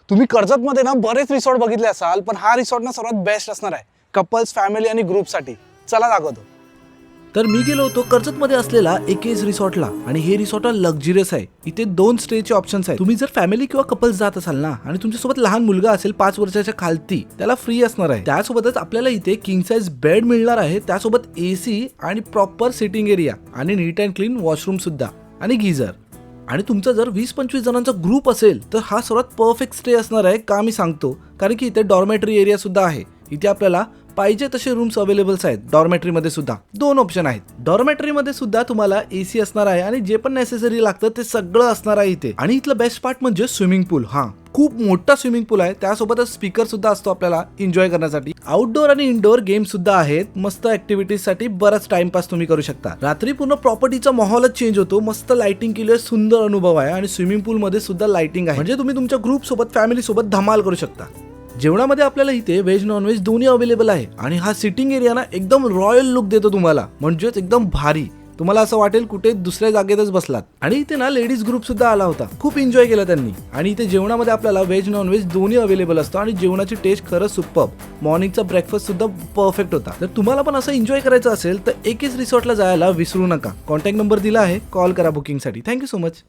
तुम्ही कर्जतमध्ये ना बरेच रिसॉर्ट बघितले असाल, पण हा रिसॉर्ट ना सर्वात बेस्ट असणार आहे कपल्स, फॅमिली आणि ग्रुपसाठी. चला दाखवतो. तर मी गेलो होतो कर्जतमध्ये असलेला एकेज रिसॉर्टला आणि हे रिसॉर्ट लक्झरियस आहे. इथे 2 स्टेचे ऑप्शन्स आहेत. तुम्ही जर फॅमिली किंवा कपल्स जात असाल ना आणि तुमच्यासोबत लहान मुलगा असेल 5 वर्षाच्या खालती, त्याला फ्री असणार आहे. त्यासोबतच आपल्याला इथे किंग साइज बेड मिळणार आहे, त्यासोबत एसी आणि प्रॉपर सिटिंग एरिया आणि नीट अँड क्लीन वॉशरूम सुद्धा आणि गीझर. आणि तुमचा जर 20-25 जणांचा ग्रुप असेल तर हा सर्वात परफेक्ट स्टे असणार आहे. का मी सांगतो, कारण की इथे डॉर्मेटरी एरिया सुद्धा आहे. इथे आपल्याला पाहिजे तसे रूम्स अवेलेबल्स आहेत. डॉर्मेटरीमध्ये सुद्धा 2 ऑप्शन आहेत. डॉर्मेटरीमध्ये सुद्धा तुम्हाला एसी असणार आहे आणि जे पण नेसेसरी लागतं ते सगळं असणार आहे इथे. आणि इथलं बेस्ट पार्ट म्हणजे स्विमिंग पूल. खूप मोठा स्विमिंग पूल आहे, त्यासोबतच स्पीकर सुद्धा असतो आपल्याला एन्जॉय करण्यासाठी. आउटडोअर आणि इनडोअर गेम सुद्धा आहेत. मस्त ऍक्टिव्हिटीज साठी बराच टाइमपास तुम्ही करू शकता. रात्री पूर्ण प्रॉपर्टीचा माहोलच चेंज होतो. मस्त लाइटिंग केली, सुंदर अनुभव आहे आणि स्विमिंग पूल मध्ये सुद्धा लाइटिंग आहे, म्हणजे तुम्ही तुमच्या ग्रुप सोबत, फॅमिली सोबत धमाल करू शकता. जेवणामध्ये आपल्याला इथे व्हेज नॉनव्हेज दोन्ही अवेलेबल आहे आणि हा सिटिंग एरिया ना एकदम रॉयल लुक देतो तुम्हाला, म्हणजेच एकदम भारी. तुम्हाला असं वाटेल कुठे दुसऱ्या जागेतच बसलात. आणि इथे ना लेडीज ग्रुप सुद्धा आला होता, खूप एन्जॉय केला त्यांनी. आणि इथे जेवणामध्ये आपल्याला व्हेज नॉनव्हेज दोन्ही अवेलेबल असतं आणि जेवणाची टेस्ट खरंच सुपर्ब. मॉर्निंगचा ब्रेकफास्ट सुद्धा परफेक्ट होता. तर तुम्हाला पण असं एन्जॉय करायचं असेल तर एकेच रिसॉर्टला जायला विसरू नका. कॉन्टॅक्ट नंबर दिला आहे, कॉल करा बुकिंगसाठी. Thank you so much.